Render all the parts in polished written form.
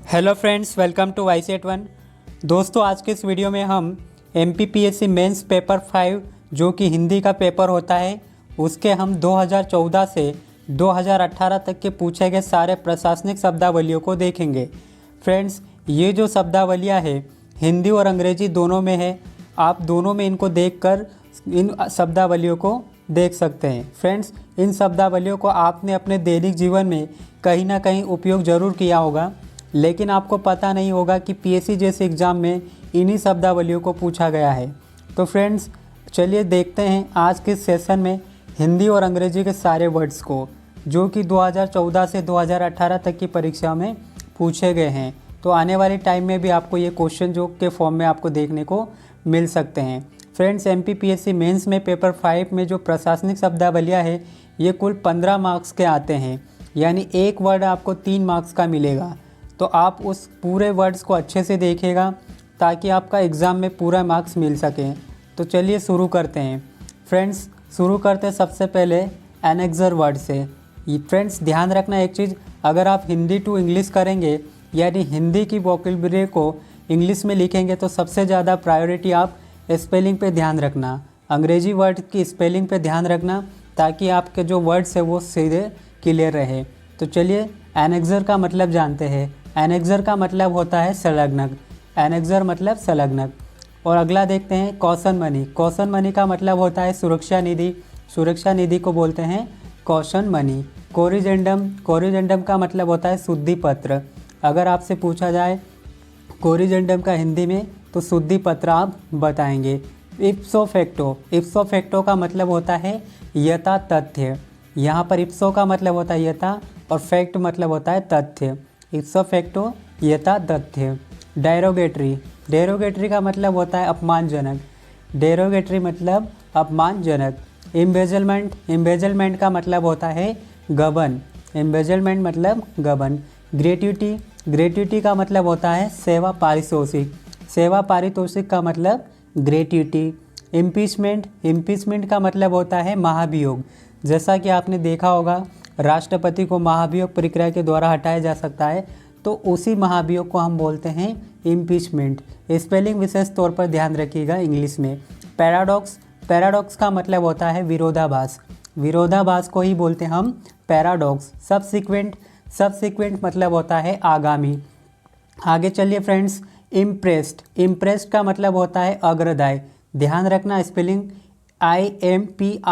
Hello friends, welcome to Yset one. दोस्तों, आज के इस वीडियो में हम MPPSC मेंस पेपर 5 जो कि हिंदी का पेपर होता है उसके हम 2014 से 2018 तक के पूछे गए सारे प्रशासनिक शब्दावलियों को देखेंगे। फ्रेंड्स, ये जो शब्दावलियाँ है हिंदी और अंग्रेजी दोनों में है। आप दोनों में इनको देखकर इन शब्दावलियों को देख सकते हैं। फ्रेंड्स, इन शब्दावलियों को आपने अपने दैनिक जीवन में कहीं ना कहीं उपयोग ज़रूर किया होगा, लेकिन आपको पता नहीं होगा कि PSC जैसे एग्ज़ाम में इन्हीं शब्दावलियों को पूछा गया है। तो फ्रेंड्स, चलिए देखते हैं आज के सेशन में हिंदी और अंग्रेजी के सारे वर्ड्स को जो कि 2014 से 2018 तक की परीक्षा में पूछे गए हैं। तो आने वाले टाइम में भी आपको ये क्वेश्चन जो के फॉर्म में आपको देखने को मिल सकते हैं। फ्रेंड्स, MPPSC मेंस में पेपर 5 में जो प्रशासनिक शब्दावलियाँ है ये कुल 15 मार्क्स के आते हैं, यानी एक वर्ड आपको 3 मार्क्स का मिलेगा। तो आप उस पूरे वर्ड्स को अच्छे से देखिएगा ताकि आपका एग्ज़ाम में पूरा मार्क्स मिल सके। तो चलिए शुरू करते हैं। फ्रेंड्स, शुरू करते हैं सबसे पहले एनेक्सर वर्ड से। फ्रेंड्स, ध्यान रखना एक चीज़, अगर आप हिंदी टू इंग्लिश करेंगे यानी हिंदी की वोकैबुलरी को इंग्लिश में लिखेंगे तो सबसे ज़्यादा प्रायोरिटी आप स्पेलिंग पे ध्यान रखना, अंग्रेजी वर्ड की स्पेलिंग पे ध्यान रखना ताकि आपके जो वर्ड्स है वो सीधे क्लियर रहे। तो चलिए एनेक्सर का मतलब जानते हैं। एनेक्सर का मतलब होता है संलग्नक। एनेक्सर मतलब संलग्नक। और अगला देखते हैं कॉशन मनी। कॉशन मनी का मतलब होता है सुरक्षा निधि। सुरक्षा निधि को बोलते हैं कॉशन मनी। कोरिजेंडम। कोरिजेंडम का मतलब होता है शुद्धि पत्र। अगर आपसे पूछा जाए कोरिजेंडम का हिंदी में तो शुद्धि पत्र आप बताएंगे। इप्सो फैक्टो। इप्सो फैक्टो का मतलब होता है यथा तथ्य। यहाँ पर इप्सो का मतलब होता है यथा और फैक्ट मतलब होता है तथ्य। इप्सो फैक्टो यथा तथ्य। डेरोगेटरी। डेरोगेटरी का मतलब होता है अपमानजनक। डेरोगेटरी मतलब अपमानजनक। एम्बेजलमेंट। एम्बेजलमेंट का मतलब होता है गबन। एम्बेजलमेंट मतलब गबन। ग्रेट्युटी। ग्रेट्युटी का मतलब होता है सेवा पारितोषिक। सेवा पारितोषिक का मतलब ग्रेट्युटी। इम्पीचमेंट। इम्पीचमेंट का मतलब होता है महाभियोग। जैसा कि आपने देखा होगा राष्ट्रपति को महाभियोग प्रक्रिया के द्वारा हटाया जा सकता है, तो उसी महाभियोग को हम बोलते हैं इम्पीचमेंट। स्पेलिंग विशेष तौर पर ध्यान रखिएगा इंग्लिश में। पैराडॉक्स। पैराडॉक्स का मतलब होता है विरोधाभास। विरोधाभास को ही बोलते हैं हम पैराडॉक्स। सबसिक्वेंट। सबसिक्वेंट मतलब होता है आगामी। आगे चलिए फ्रेंड्स, इम्प्रेस्ड। इम्प्रेस्ड का मतलब होता है अग्रदाय। ध्यान रखना स्पेलिंग IMPREST।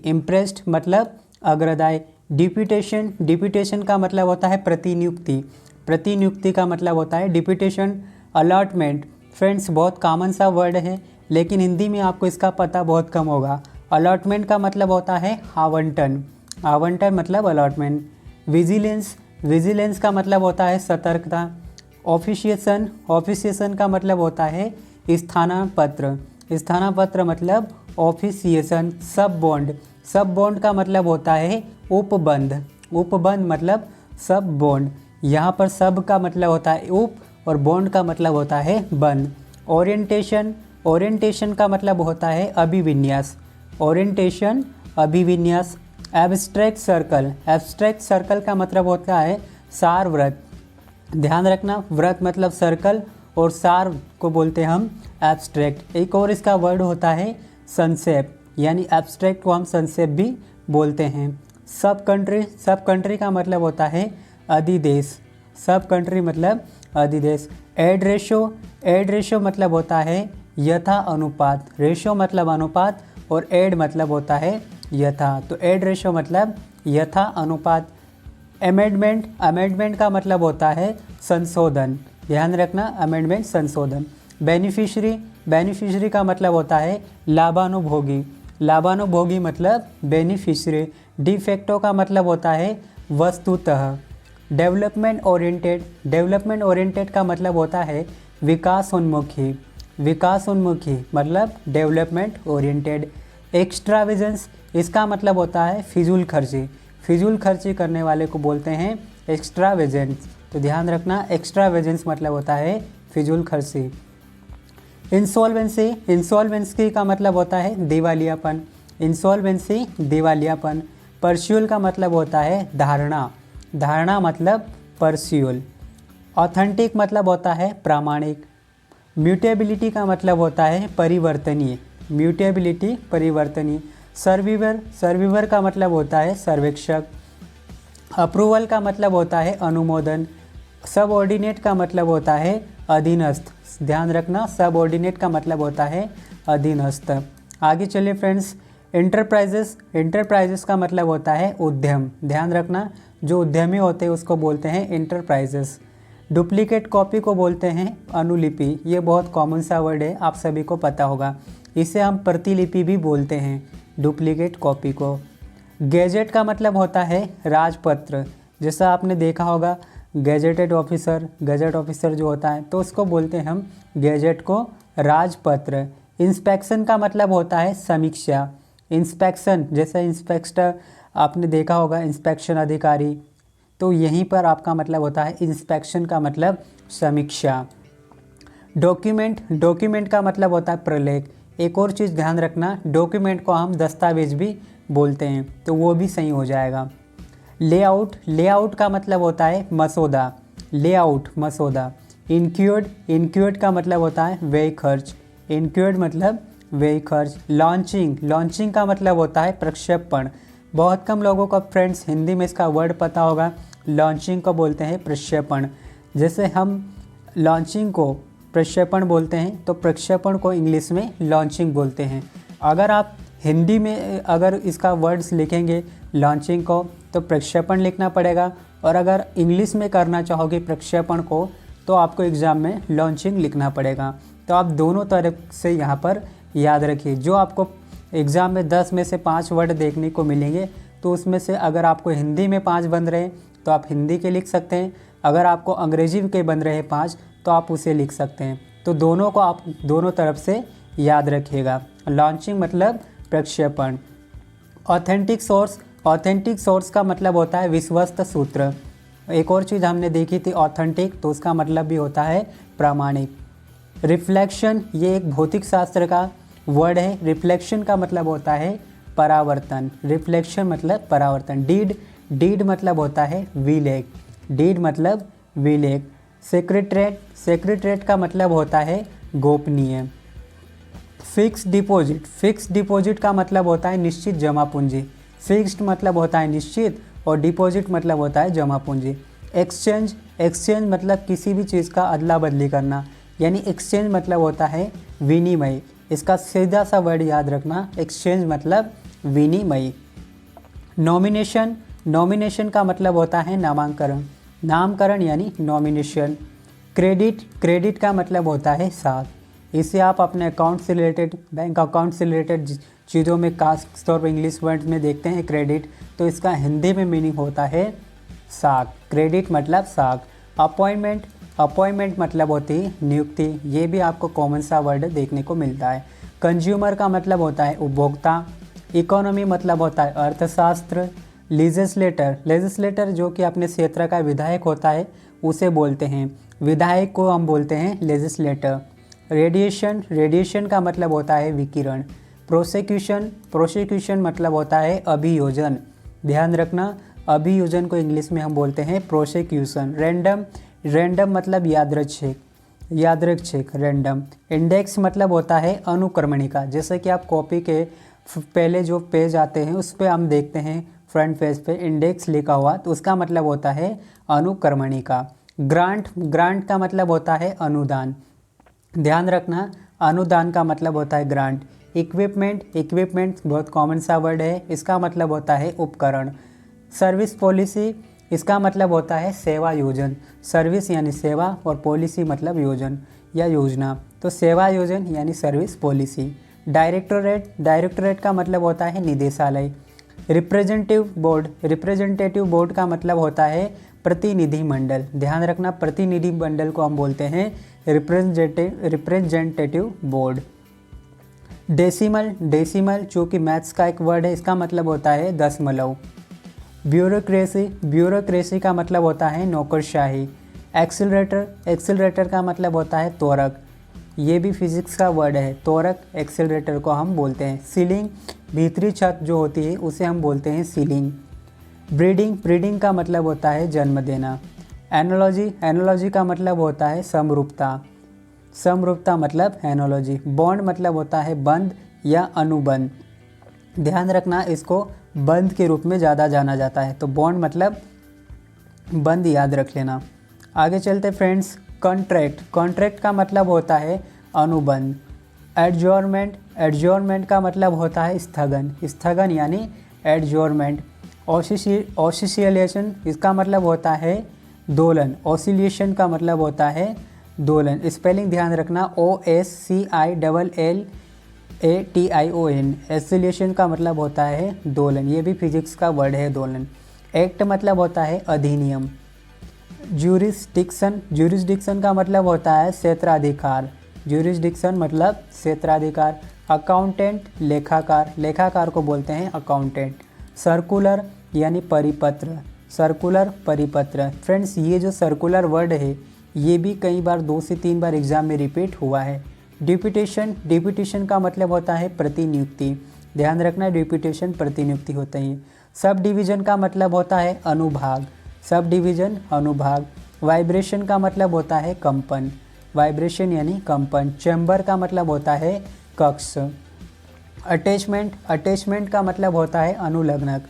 इम्प्रेस्ड मतलब अग्रदाय। डिप्यूटेशन। डिप्यूटेशन का मतलब होता है प्रतिनियुक्ति। प्रतिनियुक्ति का मतलब होता है डिप्यूटेशन। अलॉटमेंट। फ्रेंड्स, बहुत कॉमन सा वर्ड है लेकिन हिंदी में आपको इसका पता बहुत कम होगा। अलॉटमेंट का मतलब होता है आवंटन। आवंटन मतलब अलॉटमेंट। विजिलेंस। विजिलेंस का मतलब होता है सतर्कता। ऑफिशिएशन। ऑफिशिएशन का मतलब होता है स्थानापत्र। स्थानापत्र मतलब ऑफिशिएशन। सब बॉन्ड। सब बॉन्ड का मतलब होता है उपबंध। उपबंध मतलब सब बॉन्ड। यहाँ पर सब का मतलब होता है उप और बॉन्ड का मतलब होता है बंद। ओरिएंटेशन। ओरिएंटेशन का मतलब होता है अभिविन्यास। ओरिएंटेशन अभिविन्यास। Abstract circle. एब्स्ट्रैक्ट सर्कल का मतलब होता है सार व्रत। ध्यान रखना, व्रत मतलब सर्कल और सार को बोलते हैं हम एब्स्ट्रैक्ट। एक और इसका वर्ड होता है संक्षेप, यानी एब्स्ट्रैक्ट को हम संक्षेप भी बोलते हैं। सब कंट्री। सब कंट्री का मतलब होता है अधिदेश। सब कंट्री मतलब अधिदेश। Aid ratio. एड रेशो मतलब होता है यथा अनुपात। रेशो मतलब अनुपात और एड मतलब होता है यथा, तो एड रेशो मतलब यथा अनुपात। अमेंडमेंट। अमेंडमेंट का मतलब होता है संशोधन। ध्यान रखना, अमेंडमेंट संशोधन। बेनिफिशरी। बेनिफिशरी का मतलब होता है लाभानुभोगी। लाभानुभोगी मतलब बेनिफिशरी। डिफेक्टो का मतलब होता है वस्तुतः। Development oriented. डेवलपमेंट ओरिएंटेड का मतलब होता है विकासोन्मुखी। विकासोन्मुखी मतलब डेवलपमेंट ओरिएंटेड। एक्स्ट्रावेजेंस। इसका मतलब होता है फिजूल खर्ची। फिजूल खर्ची करने वाले को बोलते हैं एक्स्ट्रावेजेंस। तो ध्यान रखना, एक्स्ट्रावेजेंस मतलब होता है फिजूल खर्ची। इंसॉल्वेंसी। इंसॉल्वेंसी का मतलब होता है दिवालियापन। इंसॉल्वेंसी दिवालियापन। परस्यूल का मतलब होता है धारणा, धारणा मतलब परस्यूल। ऑथेंटिक मतलब होता है प्रामाणिक। म्यूटेबिलिटी का मतलब होता है परिवर्तनीय, म्यूटेबिलिटी परिवर्तनीय। सर्विवर, सर्विवर का मतलब होता है सर्वेक्षक। अप्रूवल का मतलब होता है अनुमोदन। सबऑर्डिनेट का मतलब होता है अधीनस्थ, ध्यान रखना सबऑर्डिनेट का मतलब होता है अधीनस्थ। आगे चलिए फ्रेंड्स, इंटरप्राइजेस, इंटरप्राइजेस का मतलब होता है उद्यम, ध्यान रखना जो उद्यमी होते हैं उसको बोलते हैं इंटरप्राइजेस। डुप्लीकेट कॉपी को बोलते हैं अनुलिपि, ये बहुत कॉमन सा वर्ड है, आप सभी को पता होगा। इसे हम प्रतिलिपि भी बोलते हैं, डुप्लीकेट कॉपी को। गैजेट का मतलब होता है राजपत्र, जैसा आपने देखा होगा गैजेटेड ऑफिसर, गैजेट ऑफिसर जो होता है तो उसको बोलते हैं हम गैजेट को राजपत्र। इंस्पेक्शन का मतलब होता है समीक्षा, इंस्पेक्शन जैसे इंस्पेक्टर आपने देखा होगा इंस्पेक्शन अधिकारी, तो यहीं पर आपका मतलब होता है इंस्पेक्शन का मतलब समीक्षा। डॉक्यूमेंट, डॉक्यूमेंट का मतलब होता है प्रलेख। एक और चीज़ ध्यान रखना, डॉक्यूमेंट को हम दस्तावेज भी बोलते हैं तो वो भी सही हो जाएगा। लेआउट, लेआउट का मतलब होता है मसौदा, लेआउट मसौदा। इंक्यूर्ड, इंक्यूर्ड का मतलब होता है व्यय खर्च, इंक्यूर्ड मतलब व्यय खर्च। लॉन्चिंग, लॉन्चिंग का मतलब होता है प्रक्षेपण। बहुत कम लोगों को फ्रेंड्स हिंदी में इसका वर्ड पता होगा, लॉन्चिंग को बोलते हैं प्रक्षेपण। जैसे हम लॉन्चिंग को प्रक्षेपण बोलते हैं तो प्रक्षेपण को इंग्लिश में लॉन्चिंग बोलते हैं। अगर आप हिंदी में अगर इसका वर्ड्स लिखेंगे लॉन्चिंग को तो प्रक्षेपण लिखना पड़ेगा, और अगर इंग्लिश में करना चाहोगे प्रक्षेपण को तो आपको एग्ज़ाम में लॉन्चिंग लिखना पड़ेगा। तो आप दोनों तरफ से यहाँ पर याद रखिए, जो आपको एग्ज़ाम में 10 में से 5 वर्ड देखने को मिलेंगे तो उसमें से अगर आपको हिंदी में 5 बन रहे तो आप हिंदी के लिख सकते हैं, अगर आपको अंग्रेजी के बन रहे 5 तो आप उसे लिख सकते हैं। तो दोनों को आप दोनों तरफ से याद रखिएगा। लॉन्चिंग मतलब प्रक्षेपण। ऑथेंटिक सोर्स, ऑथेंटिक सोर्स का मतलब होता है विश्वस्त सूत्र। एक और चीज़ हमने देखी थी ऑथेंटिक, तो उसका मतलब भी होता है प्रामाणिक। रिफ्लेक्शन, ये एक भौतिक शास्त्र का वर्ड है। रिफ्लेक्शन का मतलब होता है परावर्तन, रिफ्लेक्शन मतलब परावर्तन। डीड, डीड मतलब होता है विलेख, डीड मतलब विलेख। सेक्रेटरेट, सेक्रेटरेट का मतलब होता है गोपनीय। फिक्स डिपॉजिट, फिक्स डिपॉजिट का मतलब होता है निश्चित जमा पूंजी। फिक्स्ड मतलब होता है निश्चित और डिपॉजिट मतलब होता है जमा पूंजी। एक्सचेंज, एक्सचेंज मतलब किसी भी चीज़ का अदला बदली करना, यानी एक्सचेंज मतलब होता है विनिमय। इसका सीधा सा वर्ड याद रखना, एक्सचेंज मतलब विनिमय। नॉमिनेशन, नॉमिनेशन का मतलब होता है नामांकन, नामकरण यानी नॉमिनेशन। क्रेडिट, क्रेडिट का मतलब होता है साख। इसे आप अपने अकाउंट से रिलेटेड, बैंक अकाउंट से रिलेटेड चीज़ों में खास तौर पर इंग्लिश वर्ड में देखते हैं क्रेडिट, तो इसका हिंदी में मीनिंग होता है साख, क्रेडिट मतलब साख। अपॉइंटमेंट, अपॉइंटमेंट मतलब होती है नियुक्ति, ये भी आपको कॉमन सा वर्ड देखने को मिलता है। कंज्यूमर का मतलब होता है उपभोक्ता। इकोनॉमी मतलब होता है अर्थशास्त्र। लेजिस्लेटर, लेजिस्लेटर जो कि अपने क्षेत्र का विधायक होता है उसे बोलते हैं, विधायक को हम बोलते हैं लेजिस्लेटर। रेडिएशन, रेडिएशन का मतलब होता है विकिरण। प्रोसिक्यूशन, प्रोसिक्यूशन मतलब होता है अभियोजन, ध्यान रखना अभियोजन को इंग्लिश में हम बोलते हैं प्रोसिक्यूशन। रैंडम, रैंडम मतलब यादृच्छिक, यादृच्छिक रैंडम। इंडेक्स मतलब होता है अनुक्रमणिका, जैसे कि आप कॉपी के पहले जो पेज आते हैं उस पर हम देखते हैं फ्रंट पेज पे इंडेक्स लिखा हुआ, तो उसका मतलब होता है अनुक्रमणिका। ग्रांट, ग्रांट का मतलब होता है अनुदान, ध्यान रखना अनुदान का मतलब होता है ग्रांट। इक्विपमेंट, इक्विपमेंट बहुत कॉमन सा वर्ड है, इसका मतलब होता है उपकरण। सर्विस पॉलिसी, इसका मतलब होता है सेवा योजन, सर्विस यानी सेवा और पॉलिसी मतलब योजन या योजना, तो सेवा योजन यानी सर्विस पॉलिसी। डायरेक्टोरेट, डायरेक्टोरेट का मतलब होता है निदेशालय। रिप्रेजेंटेटिव बोर्ड, रिप्रेजेंटेटिव बोर्ड का मतलब होता है प्रतिनिधि मंडल, ध्यान रखना प्रतिनिधि मंडल को हम बोलते हैं रिप्रेजेंटेटिव बोर्ड। डेसिमल, डेसिमल जो कि मैथ्स का एक वर्ड है, इसका मतलब होता है दशमलव। ब्यूरोक्रेसी, ब्यूरोक्रेसी का मतलब होता है नौकरशाही। एक्सीलरेटर, एक्सीलरेटर का मतलब होता है त्वरक, ये भी फिजिक्स का वर्ड है, त्वरक एक्सीलरेटर को हम बोलते हैं। सीलिंग, भीतरी छत जो होती है उसे हम बोलते हैं सीलिंग। ब्रीडिंग का मतलब होता है जन्म देना। एनोलॉजी का मतलब होता है समरूपता मतलब एनोलॉजी। बॉन्ड मतलब होता है बंध या अनुबंध। ध्यान रखना, इसको बंध के रूप में ज़्यादा जाना जाता है, तो बॉन्ड मतलब बंध याद रख लेना। आगे चलते फ्रेंड्स। कॉन्ट्रैक्ट का मतलब होता है अनुबंध। एडजोर्नमेंट का मतलब होता है स्थगन यानी एडजोर्नमेंट। ऑसिलेशन इसका मतलब होता है दोलन। ऑसिलेशन का मतलब होता है दोलन। स्पेलिंग ध्यान रखना, OSCILLATION। ऑसिलेशन का मतलब होता है दोलन, ये भी फिजिक्स का वर्ड है दोलन। एक्ट मतलब होता है अधिनियम। ज्यूरिसडिक्शन का मतलब होता है क्षेत्राधिकार। ज्यूरिसडिक्शन मतलब क्षेत्राधिकार। अकाउंटेंट लेखाकार को बोलते हैं अकाउंटेंट। सर्कुलर यानी परिपत्र। फ्रेंड्स, ये जो सर्कुलर वर्ड है ये भी कई बार 2 से 3 बार एग्जाम में रिपीट हुआ है। डिप्यूटेशन का मतलब होता है प्रतिनियुक्ति। ध्यान रखना, डिप्यूटेशन प्रतिनियुक्ति होता है। सब डिवीज़न का मतलब होता है अनुभाग। वाइब्रेशन का मतलब होता है कंपन। वाइब्रेशन यानी कंपन। चैम्बर का मतलब होता है कक्ष। अटैचमेंट का मतलब होता है अनुलग्नक।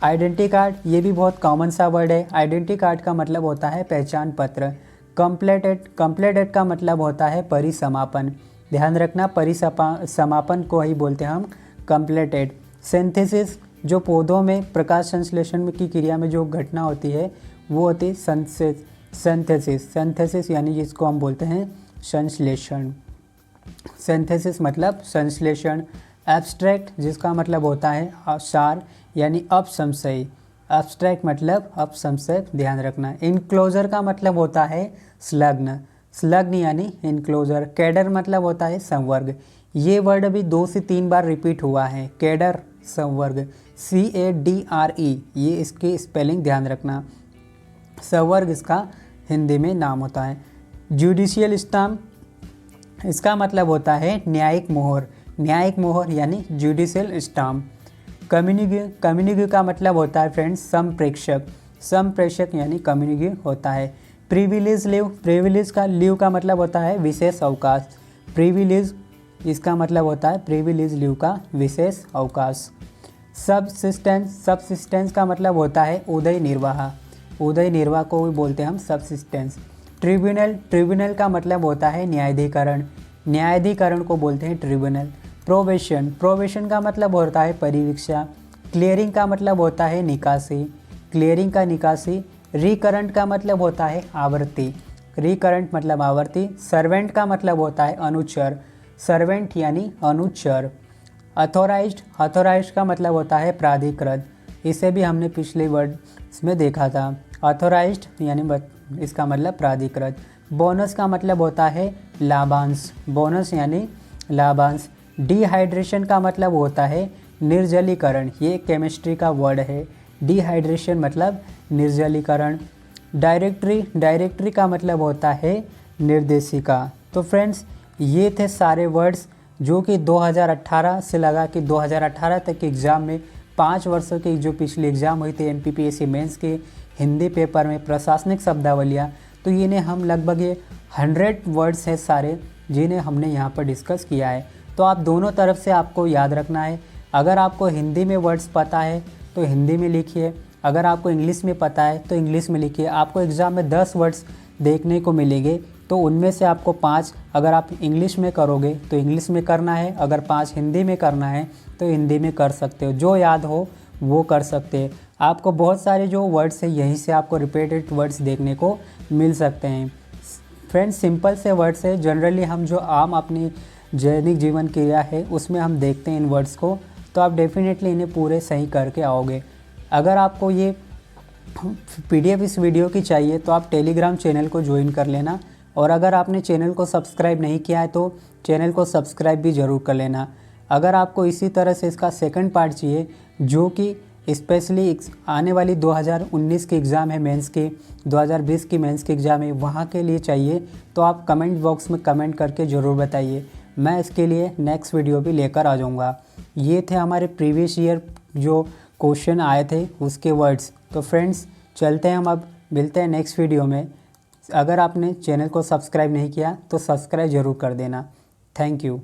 आइडेंटिटी कार्ड, ये भी बहुत कॉमन सा वर्ड है। आइडेंटिटी कार्ड का मतलब होता है पहचान पत्र। कंप्लीटेड का मतलब होता है परिसमापन। ध्यान रखना, परिसमापन को ही बोलते हैं हम कंप्लीटेड। सिंथेसिस, जो पौधों में प्रकाश संश्लेषण की क्रिया में जो घटना होती है वो होती है सिंथेसिस यानी जिसको हम बोलते हैं संश्लेषण। सिंथेसिस मतलब संश्लेषण। एब्स्ट्रैक्ट, जिसका मतलब होता है सार यानी अपसंशय। एब्स्ट्रैक्ट मतलब अपसंशय, ध्यान रखना। इनक्लोजर का मतलब होता है संलग्न यानी इनक्लोजर। कैडर मतलब होता है संवर्ग। ये वर्ड अभी 2 से 3 बार रिपीट हुआ है, कैडर संवर्ग। CADRE, ये इसकी स्पेलिंग ध्यान रखना। संवर्ग इसका हिंदी में नाम होता है। जुडिशियल स्टाम्प, इसका मतलब होता है न्यायिक मोहर यानी जुडिशियल स्टाम्प। कम्युनिटी का मतलब होता है फ्रेंड्स संप्रेषक यानी कम्युनिटी होता है। प्रिविलेज का लीव का मतलब होता है विशेष अवकाश। प्रिविलेज इसका मतलब होता है प्रिविलेज लीव का विशेष अवकाश। सबसिस्टेंस का मतलब होता है उदय निर्वाह को भी बोलते हैं हम सबसिस्टेंस। ट्रिब्यूनल का मतलब होता है न्यायाधिकरण को बोलते हैं ट्रिब्यूनल। प्रोबेशन का मतलब होता है परिवीक्षा। क्लियरिंग का मतलब होता है निकासी। रिकरेंट का मतलब होता है आवर्ती। सर्वेंट का मतलब होता है अनुचर यानी अनुचर। अथोराइज्ड का मतलब होता है प्राधिकृत। इसे भी हमने पिछले वर्ड में देखा था। अथोराइज्ड यानी इसका मतलब प्राधिकृत। बोनस का मतलब होता है लाभांश। डिहाइड्रेशन का मतलब होता है निर्जलीकरण। ये केमिस्ट्री का वर्ड है। डिहाइड्रेशन मतलब निर्जलीकरण। डायरेक्टरी का मतलब होता है निर्देशिका। तो फ्रेंड्स, ये थे सारे वर्ड्स जो कि 2018 से लगा कि 2018 तक के एग्ज़ाम में 5 वर्षों की जो पिछली एग्ज़ाम हुई थी MPPSC मेंस के हिंदी पेपर में प्रशासनिक शब्दावलियाँ, तो इन्हें हम लगभग ये 100 वर्ड्स हैं सारे जिन्हें हमने यहाँ पर डिस्कस किया है। तो आप दोनों तरफ से आपको याद रखना है। अगर आपको हिंदी में वर्ड्स पता है तो हिंदी में लिखिए, अगर आपको इंग्लिश में पता है तो इंग्लिश में लिखिए। आपको एग्ज़ाम में 10 वर्ड्स देखने को मिलेंगे, तो उनमें से आपको 5 अगर आप इंग्लिश में करोगे तो इंग्लिश में करना है, अगर 5 हिंदी में करना है तो हिंदी में कर सकते हो। जो याद हो वो कर सकते हैं। आपको बहुत सारे जो वर्ड्स हैं यहीं से आपको रिपीटेड वर्ड्स देखने को मिल सकते हैं। फ्रेंड्स, सिंपल से वर्ड्स है, जनरली हम जो आम अपनी दैनिक जीवन क्रिया है उसमें हम देखते हैं इन वर्ड्स को, तो आप डेफिनेटली इन्हें पूरे सही करके आओगे। अगर आपको ये PDF इस वीडियो की चाहिए तो आप टेलीग्राम चैनल को ज्वाइन कर लेना, और अगर आपने चैनल को सब्सक्राइब नहीं किया है तो चैनल को सब्सक्राइब भी ज़रूर कर लेना। अगर आपको इसी तरह से इसका सेकंड पार्ट चाहिए जो कि स्पेशली आने वाली 2019 की एग्ज़ाम है मेंस की, 2020 की मेंस की एग्ज़ाम है, वहाँ के लिए चाहिए तो आप कमेंट बॉक्स में कमेंट करके ज़रूर बताइए। मैं इसके लिए नेक्स्ट वीडियो भी लेकर आ जाऊँगा। ये थे हमारे प्रीवियस ईयर जो क्वेश्चन आए थे उसके वर्ड्स। तो फ्रेंड्स चलते हैं, हम अब मिलते हैं नेक्स्ट वीडियो में। अगर आपने चैनल को सब्सक्राइब नहीं किया तो सब्सक्राइब ज़रूर कर देना। Thank you.